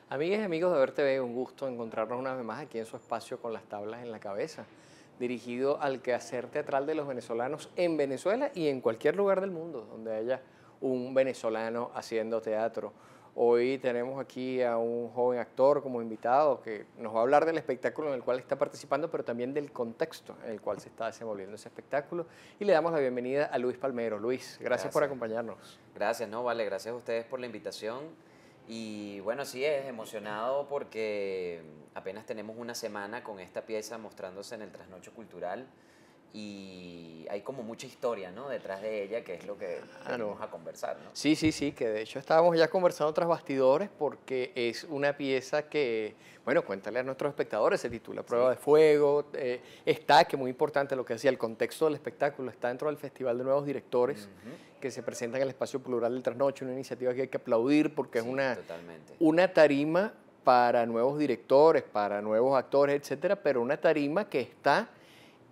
Amigas y amigos de Ver TV, un gusto encontrarnos una vez más aquí en su espacio con las tablas en la cabeza, dirigido al quehacer teatral de los venezolanos en Venezuela y en cualquier lugar del mundo donde haya un venezolano haciendo teatro. Hoy tenemos aquí a un joven actor como invitado que nos va a hablar del espectáculo en el cual está participando, pero también del contexto en el cual se está desenvolviendo ese espectáculo. Y le damos la bienvenida a Luis Palmero. Luis, gracias por Gracias. acompañarnos. Gracias, no, vale, gracias a ustedes por la invitación. Y bueno, sí, es emocionado porque apenas tenemos una semana con esta pieza mostrándose en el Trasnocho Cultural y hay como mucha historia, ¿no? Detrás de ella, que es lo que Ah, no. venimos a conversar, ¿no? Sí, sí, sí, que de hecho estábamos ya conversando tras bastidores porque es una pieza que, bueno, cuéntale a nuestros espectadores, se titula Prueba Sí. de Fuego, está, que muy importante lo que decía, el contexto del espectáculo, está dentro del Festival de Nuevos Directores Ujú. que se presenta en el Espacio Plural del Trasnocho, una iniciativa que hay que aplaudir porque es Sí, totalmente. una tarima para nuevos directores, para nuevos actores, etcétera, pero una tarima que está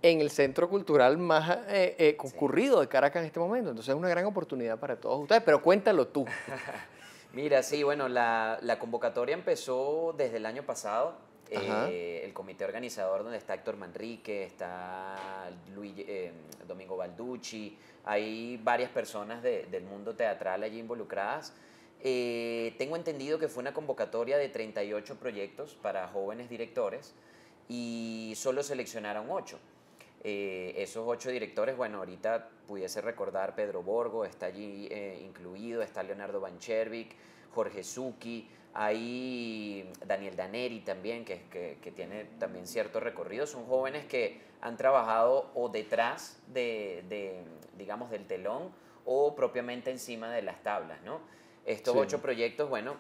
en el centro cultural más Sí. concurrido de Caracas en este momento. Entonces es una gran oportunidad para todos ustedes, pero cuéntalo tú. Mira, sí, bueno, la convocatoria empezó desde el año pasado. Ajá, El comité organizador donde está Héctor Manrique, está Domingo Balducci, hay varias personas del mundo teatral allí involucradas. Tengo entendido que fue una convocatoria de 38 proyectos para jóvenes directores y solo seleccionaron 8. Esos 8 directores, bueno, ahorita pudiese recordar Pedro Borgo, está allí incluido, está Leonardo Banchervik, Jorge Zucchi, hay Daniel Daneri también, que tiene también cierto recorrido. Son jóvenes que han trabajado o detrás digamos, del telón o propiamente encima de las tablas, ¿no? Estos sí. 8 proyectos, bueno,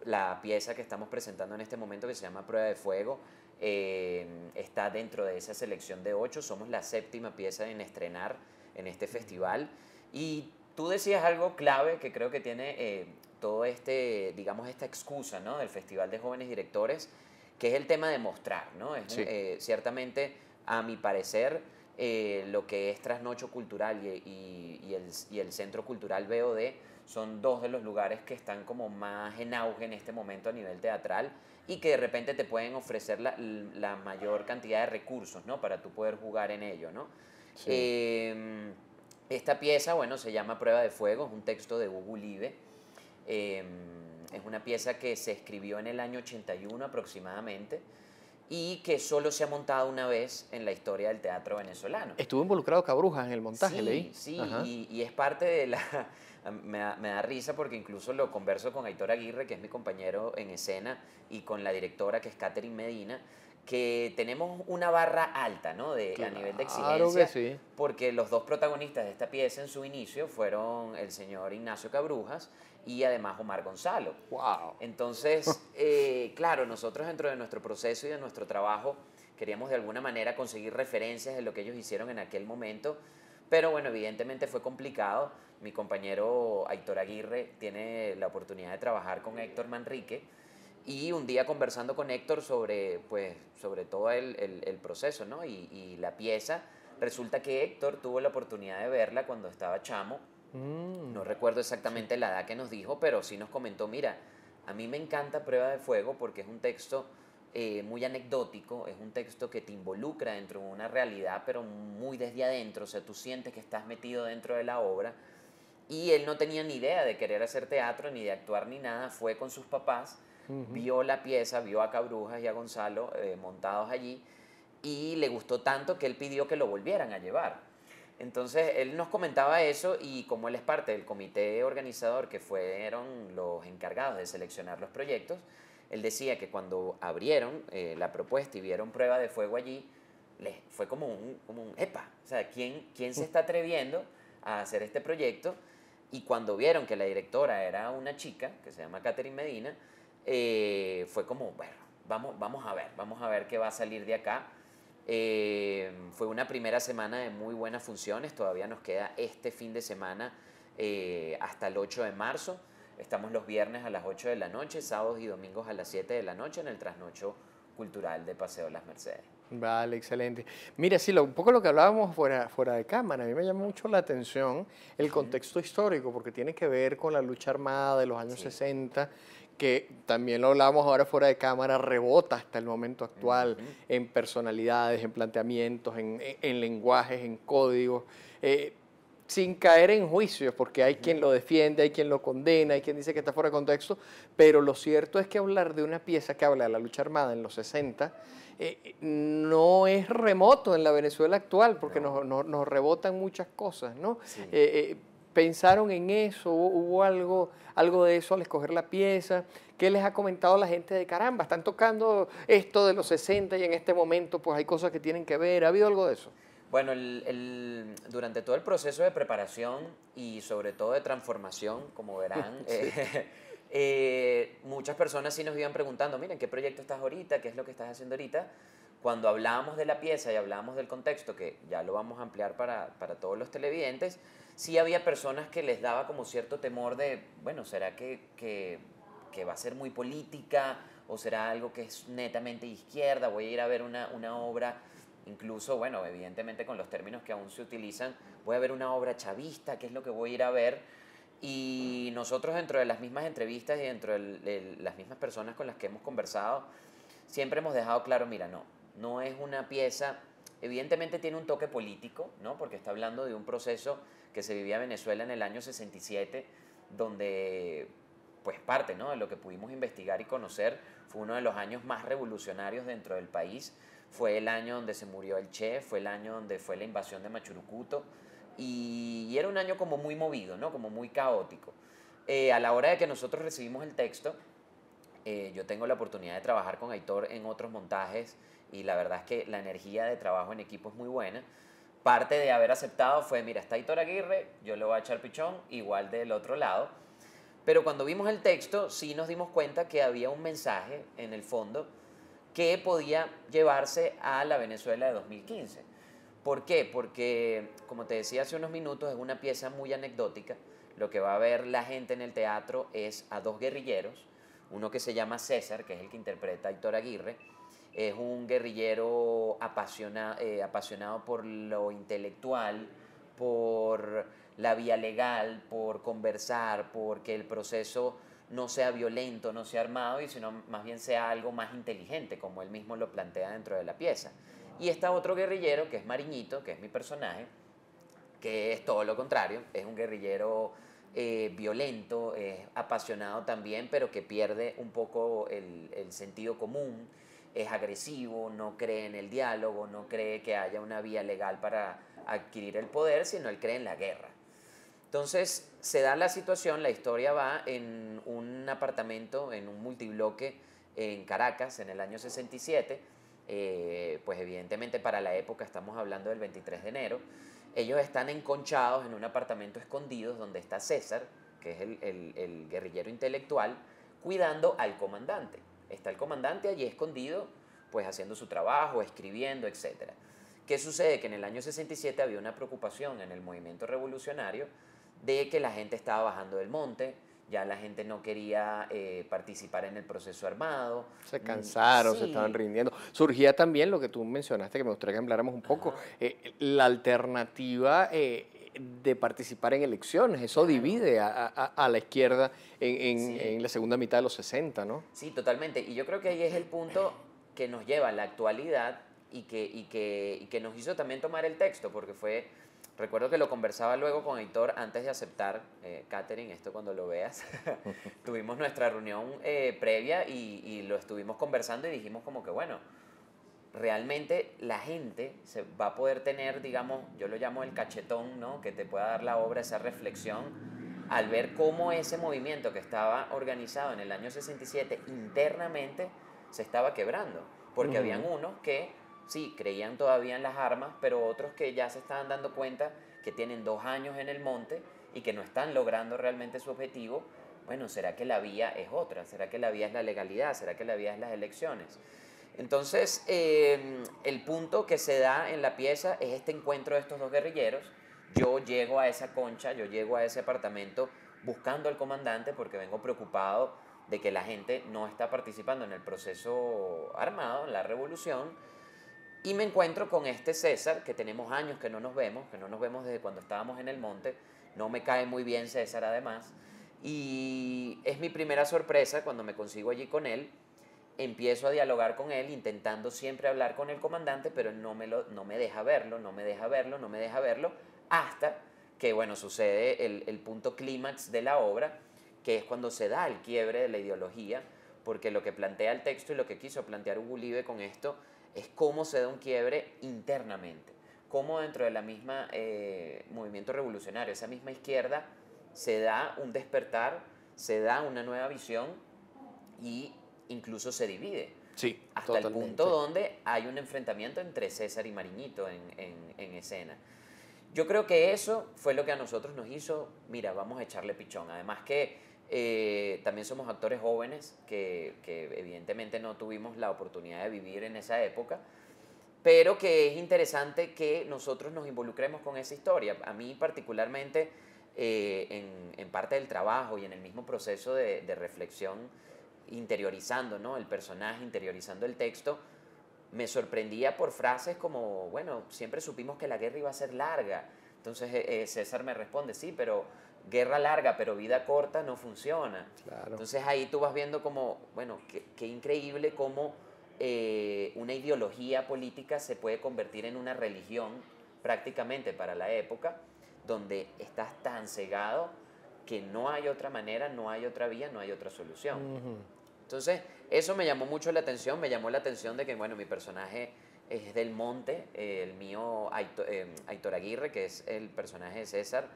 la pieza que estamos presentando en este momento, que se llama Prueba de Fuego, está dentro de esa selección de 8. Somos la séptima pieza en estrenar en este festival. Y tú decías algo clave que creo que tiene todo digamos, esta excusa, ¿no? Del Festival de Jóvenes Directores, que es el tema de mostrar, ¿no? Sí. Ciertamente, a mi parecer, lo que es Trasnocho Cultural y el Centro Cultural BOD son dos de los lugares que están como más en auge en este momento a nivel teatral y que de repente te pueden ofrecer la mayor cantidad de recursos, ¿no? Para tú poder jugar en ello, ¿no? Sí. Eh, Esta pieza, bueno, se llama Prueba de Fuego, es un texto de Hugo Ulibe. Eh, es una pieza que se escribió en el año 81 aproximadamente y que solo se ha montado una vez en la historia del teatro venezolano. Estuvo involucrado Cabrujas en el montaje, Sí, leí. Ajá. sí, y es parte de la... Me da risa porque incluso lo converso con Aitor Aguirre, que es mi compañero en escena, y con la directora, que es Catherine Medina, que tenemos una barra alta, ¿no? A nivel de Claro que exigencia, sí. porque los dos protagonistas de esta pieza en su inicio fueron el señor Ignacio Cabrujas y además Omar Gonzalo. Wow. Entonces, claro, nosotros dentro de nuestro proceso y de nuestro trabajo queríamos de alguna manera conseguir referencias de lo que ellos hicieron en aquel momento, pero bueno, evidentemente fue complicado. Mi compañero Aitor Aguirre tiene la oportunidad de trabajar con Héctor Manrique y un día conversando con Héctor sobre, pues, sobre todo el proceso, ¿no? Y la pieza, resulta que Héctor tuvo la oportunidad de verla cuando estaba chamo. Mm, No recuerdo sí. exactamente la edad que nos dijo, pero sí nos comentó, mira, a mí me encanta Prueba de Fuego porque es un texto muy anecdótico, es un texto que te involucra dentro de una realidad, pero muy desde adentro, o sea, tú sientes que estás metido dentro de la obra. Y él no tenía ni idea de querer hacer teatro, ni de actuar, ni nada, fue con sus papás, Ujú. vio la pieza, vio a Cabrujas y a Gonzalo montados allí, y le gustó tanto que él pidió que lo volvieran a llevar. Entonces él nos comentaba eso y como él es parte del comité organizador que fueron los encargados de seleccionar los proyectos, él decía que cuando abrieron la propuesta y vieron Prueba de Fuego allí, les fue como un epa, o sea, ¿quién se está atreviendo a hacer este proyecto? Y cuando vieron que la directora era una chica, que se llama Catherine Medina, fue como, bueno, vamos a ver qué va a salir de acá. Fue una primera semana de muy buenas funciones, todavía nos queda este fin de semana hasta el 8 de marzo. Estamos los viernes a las 8 de la noche, sábados y domingos a las 7 de la noche en el Trasnocho Cultural de Paseo Las Mercedes. Vale, excelente. Mira, sí, un poco lo que hablábamos fuera de cámara, a mí me llama mucho la atención el Ujú. contexto histórico, porque tiene que ver con la lucha armada de los años Sí, 60, que también lo hablábamos ahora fuera de cámara, rebota hasta el momento actual en personalidades, en planteamientos, en lenguajes, en códigos, sin caer en juicios, porque hay quien lo defiende, hay quien lo condena, hay quien dice que está fuera de contexto, pero lo cierto es que hablar de una pieza que habla de la lucha armada en los 60 no es remoto en la Venezuela actual, porque nos rebotan muchas cosas, ¿no? Sí. ¿Pensaron en eso? ¿Hubo algo de eso al escoger la pieza? ¿Qué les ha comentado la gente de caramba? Están tocando esto de los 60 y en este momento pues hay cosas que tienen que ver. ¿Ha habido algo de eso? Bueno, durante todo el proceso de preparación y sobre todo de transformación, como verán, muchas personas sí nos iban preguntando, miren, ¿qué proyecto estás ahorita? ¿Qué es lo que estás haciendo ahorita? Cuando hablábamos de la pieza y hablábamos del contexto, que ya lo vamos a ampliar para todos los televidentes, sí había personas que les daba como cierto temor de, bueno, ¿será que va a ser muy política o será algo que es netamente izquierda? Voy a ir a ver una obra, incluso, bueno, evidentemente con los términos que aún se utilizan, voy a ver una obra chavista, ¿qué es lo que voy a ir a ver? Y nosotros dentro de las mismas entrevistas y dentro de las mismas personas con las que hemos conversado, siempre hemos dejado claro, mira, no es una pieza, evidentemente tiene un toque político, ¿no? Porque está hablando de un proceso que se vivía en Venezuela en el año 67, donde pues parte, ¿no?, de lo que pudimos investigar y conocer, fue uno de los años más revolucionarios dentro del país, fue el año donde se murió el Che, fue el año donde fue la invasión de Machurucuto, y era un año como muy movido, ¿no?, como muy caótico. A la hora de que nosotros recibimos el texto, yo tengo la oportunidad de trabajar con Aitor en otros montajes y la verdad es que la energía de trabajo en equipo es muy buena. Parte de haber aceptado fue, mira, está Aitor Aguirre, yo le voy a echar pichón, igual del otro lado. Pero cuando vimos el texto sí nos dimos cuenta que había un mensaje en el fondo que podía llevarse a la Venezuela de 2015. ¿Por qué? Porque, como te decía hace unos minutos, es una pieza muy anecdótica. Lo que va a ver la gente en el teatro es a dos guerrilleros, uno que se llama César, que es el que interpreta a Aitor Aguirre, es un guerrillero apasionado por lo intelectual, por la vía legal, por conversar, porque el proceso no sea violento, no sea armado, y sino más bien sea algo más inteligente, como él mismo lo plantea dentro de la pieza. Y está otro guerrillero, que es Mariñito, que es mi personaje, que es todo lo contrario, es un guerrillero violento, es apasionado también, pero que pierde un poco el sentido común, es agresivo, no cree en el diálogo, no cree que haya una vía legal para adquirir el poder, sino él cree en la guerra. Entonces se da la situación, la historia va en un apartamento, en un multibloque en Caracas en el año 67, pues evidentemente para la época estamos hablando del 23 de enero, ellos están enconchados en un apartamento escondido donde está César, que es el guerrillero intelectual, cuidando al comandante. Está el comandante allí escondido, pues haciendo su trabajo, escribiendo, etc. ¿Qué sucede? Que en el año 67 había una preocupación en el movimiento revolucionario de que la gente estaba bajando del monte, ya la gente no quería participar en el proceso armado. Se cansaron, Sí. se estaban rindiendo. Surgía también lo que tú mencionaste, que me gustaría que habláramos un poco, la alternativa de participar en elecciones. Eso Claro. divide a la izquierda Sí. en la segunda mitad de los 60, ¿no? Sí, totalmente. Y yo creo que ahí es el punto que nos lleva a la actualidad y que nos hizo también tomar el texto, porque fue, recuerdo que lo conversaba luego con Heitor antes de aceptar, Catherine, esto cuando lo veas, tuvimos nuestra reunión previa y lo estuvimos conversando y dijimos como que, bueno, realmente la gente se va a poder tener, digamos, yo lo llamo el cachetón, ¿no?, que te pueda dar la obra, esa reflexión, al ver cómo ese movimiento que estaba organizado en el año 67 internamente se estaba quebrando, porque habían unos que sí creían todavía en las armas, pero otros que ya se estaban dando cuenta que tienen 2 años en el monte y que no están logrando realmente su objetivo. Bueno, ¿será que la vía es otra? ¿Será que la vía es la legalidad? ¿Será que la vía es las elecciones? Entonces, el punto que se da en la pieza es este encuentro de estos dos guerrilleros. Yo llego a esa concha, yo llego a ese apartamento buscando al comandante porque vengo preocupado de que la gente no está participando en el proceso armado, en la revolución, y me encuentro con este César, que tenemos años que no nos vemos desde cuando estábamos en el monte, no me cae muy bien César además, Y es mi primera sorpresa cuando me consigo allí con él. Empiezo a dialogar con él, intentando siempre hablar con el comandante, pero él no me deja verlo, no me deja verlo, no me deja verlo, hasta que, bueno, sucede el punto clímax de la obra, que es cuando se da el quiebre de la ideología, porque lo que plantea el texto y lo que quiso plantear Hugo Live con esto es cómo se da un quiebre internamente, cómo dentro de la misma movimiento revolucionario, esa misma izquierda, se da un despertar, se da una nueva visión y incluso se divide. Sí, Hasta totalmente. el punto donde hay un enfrentamiento entre César y Mariñito en escena. Yo creo que eso fue lo que a nosotros nos hizo, mira, vamos a echarle pichón. Además que también somos actores jóvenes que evidentemente no tuvimos la oportunidad de vivir en esa época, pero que es interesante que nosotros nos involucremos con esa historia. A mí particularmente, en parte del trabajo y en el mismo proceso de reflexión, interiorizando, ¿no?, el personaje, interiorizando el texto, me sorprendía por frases como, bueno, siempre supimos que la guerra iba a ser larga. Entonces César me responde, sí, pero guerra larga, pero vida corta no funciona. Claro. Entonces ahí tú vas viendo como, bueno, qué increíble cómo una ideología política se puede convertir en una religión prácticamente para la época, donde estás tan cegado que no hay otra manera, no hay otra vía, no hay otra solución. Entonces, eso me llamó mucho la atención, me llamó la atención de que, bueno, mi personaje es del Monte, el mío Aitor Aguirre, que es el personaje de César,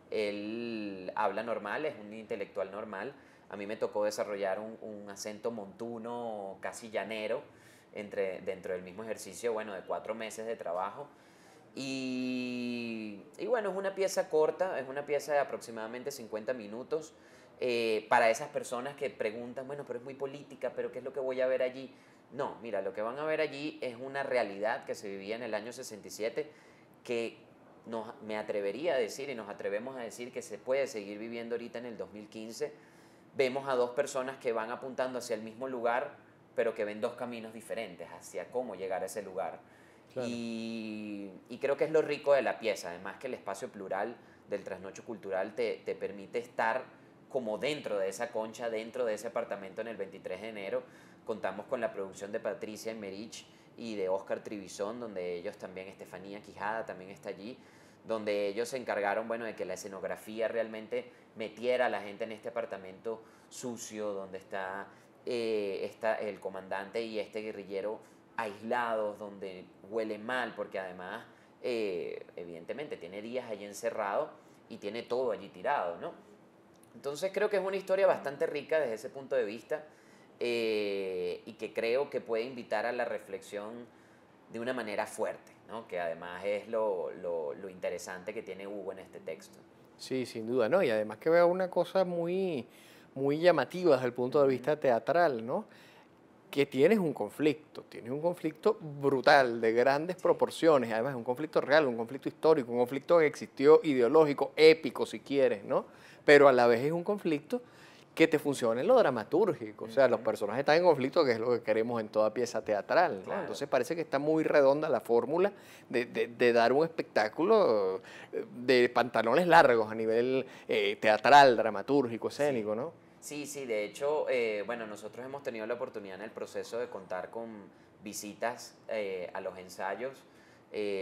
él habla normal, es un intelectual normal. A mí me tocó desarrollar un acento montuno, casi llanero, dentro del mismo ejercicio, bueno, de 4 meses de trabajo. Y bueno, es una pieza corta, es una pieza de aproximadamente 50 minutos. Para esas personas que preguntan, bueno, pero es muy política, pero ¿qué es lo que voy a ver allí? No, mira, lo que van a ver allí es una realidad que se vivía en el año 67, que me atrevería a decir y nos atrevemos a decir que se puede seguir viviendo ahorita en el 2015. Vemos a dos personas que van apuntando hacia el mismo lugar, pero que ven dos caminos diferentes hacia cómo llegar a ese lugar. Claro. Y creo que es lo rico de la pieza, además que el espacio plural del trasnocho cultural te permite estar como dentro de esa concha, dentro de ese apartamento en el 23 de enero. Contamos con la producción de Patricia Emerich y de Oscar Trivizón, donde ellos también, Estefanía Quijada también está allí, donde ellos se encargaron, bueno, de que la escenografía realmente metiera a la gente en este apartamento sucio, donde está el comandante y este guerrillero aislados, donde huele mal, porque además, evidentemente, tiene días allí encerrado y tiene todo allí tirado, ¿no? Entonces creo que es una historia bastante rica desde ese punto de vista, y que creo que puede invitar a la reflexión de una manera fuerte, ¿no? Que además es lo interesante que tiene Hugo en este texto. Sí, sin duda, ¿no? Y además que veo una cosa muy llamativa desde el punto de vista teatral, ¿no? Que tienes un conflicto brutal, de grandes proporciones, además un conflicto real, un conflicto histórico, un conflicto que existió ideológico, épico si quieres, ¿no? Pero a la vez es un conflicto que te funciona en lo dramatúrgico, o sea, los personajes están en conflicto, que es lo que queremos en toda pieza teatral, ¿no? Claro. Entonces parece que está muy redonda la fórmula de dar un espectáculo de pantalones largos a nivel teatral, dramatúrgico, escénico, Sí. ¿no? Sí, sí, de hecho, bueno, nosotros hemos tenido la oportunidad en el proceso de contar con visitas a los ensayos.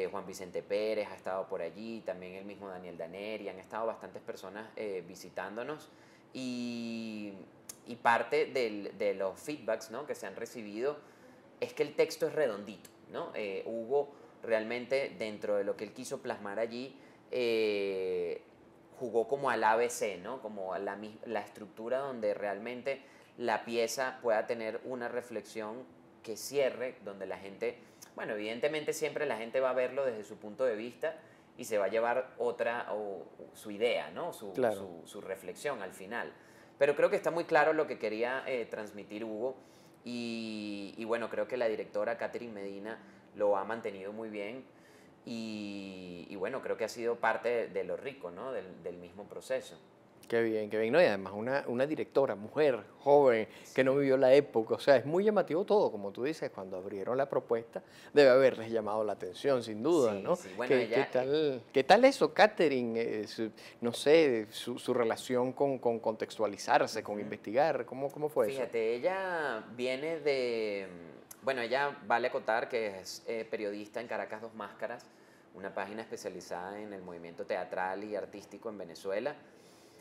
Juan Vicente Pérez ha estado por allí, también el mismo Daniel Daneri, han estado bastantes personas visitándonos, y, y parte de los feedbacks, ¿no?, que se han recibido es que el texto es redondito, ¿no? Hugo realmente, dentro de lo que él quiso plasmar allí, jugó como al ABC, ¿no? Como a la estructura donde realmente la pieza pueda tener una reflexión que cierre, donde la gente, bueno, evidentemente siempre la gente va a verlo desde su punto de vista y se va a llevar su idea, ¿no? Claro. Su reflexión al final. Pero creo que está muy claro lo que quería transmitir Hugo, y bueno, creo que la directora Catherine Medina lo ha mantenido muy bien. Y bueno, creo que ha sido parte de lo rico, ¿no?, del mismo proceso. Qué bien, qué bien. No, y además una directora, mujer, joven, que no vivió la época. O sea, es muy llamativo todo, como tú dices, cuando abrieron la propuesta, debe haberles llamado la atención, sin duda, Sí, ¿no? sí. Bueno, ¿Qué ella, qué tal eso, Catherine? No sé, su relación con contextualizarse, con ujú. investigar, ¿cómo fue eso? Fíjate, ella viene de, bueno, ella vale acotar que es periodista en Caracas Dos Máscaras, una página especializada en el movimiento teatral y artístico en Venezuela.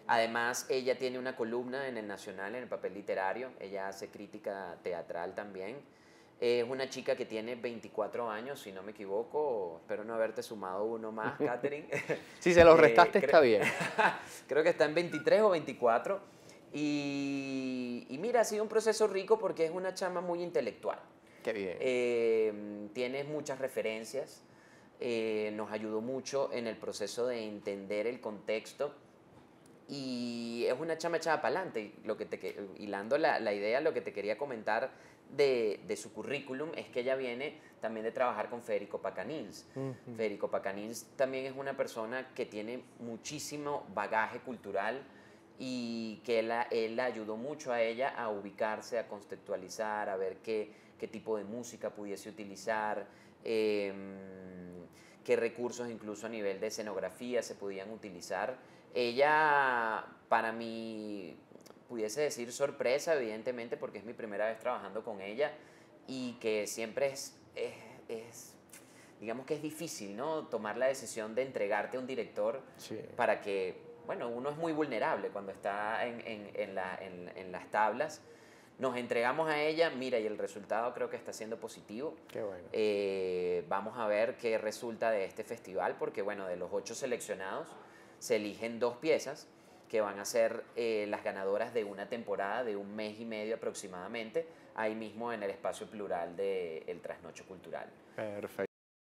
Además, ella tiene una columna en El Nacional, en el papel literario. Ella hace crítica teatral también. Es una chica que tiene 24 años, si no me equivoco. Espero no haberte sumado uno más, Catherine. Si se los Eh, restaste, cre- está bien. Creo que está en 23 o 24. Y mira, ha sido un proceso rico porque es una chama muy intelectual. Qué bien. Tiene muchas referencias. Nos ayudó mucho en el proceso de entender el contexto y es una chama echada para adelante. Hilando la idea, lo que te quería comentar de su currículum es que ella viene también de trabajar con Federico Pacanins. Ujú. Federico Pacanins también es una persona que tiene muchísimo bagaje cultural y que él la ayudó mucho a ella a ubicarse, a conceptualizar, a ver qué tipo de música pudiese utilizar, qué recursos incluso a nivel de escenografía se podían utilizar. Ella, para mí, pudiese decir sorpresa, evidentemente, porque es mi primera vez trabajando con ella y que siempre digamos que es difícil, ¿no? Tomar la decisión de entregarte a un director Sí, para que, bueno, uno es muy vulnerable cuando está en las tablas. Nos entregamos a ella, mira, y el resultado creo que está siendo positivo. qué bueno. Vamos a ver qué resulta de este festival, porque bueno, de los 8 seleccionados se eligen 2 piezas que van a ser las ganadoras de una temporada de 1 mes y medio aproximadamente, ahí mismo en el espacio plural del Trasnocho Cultural. Perfecto.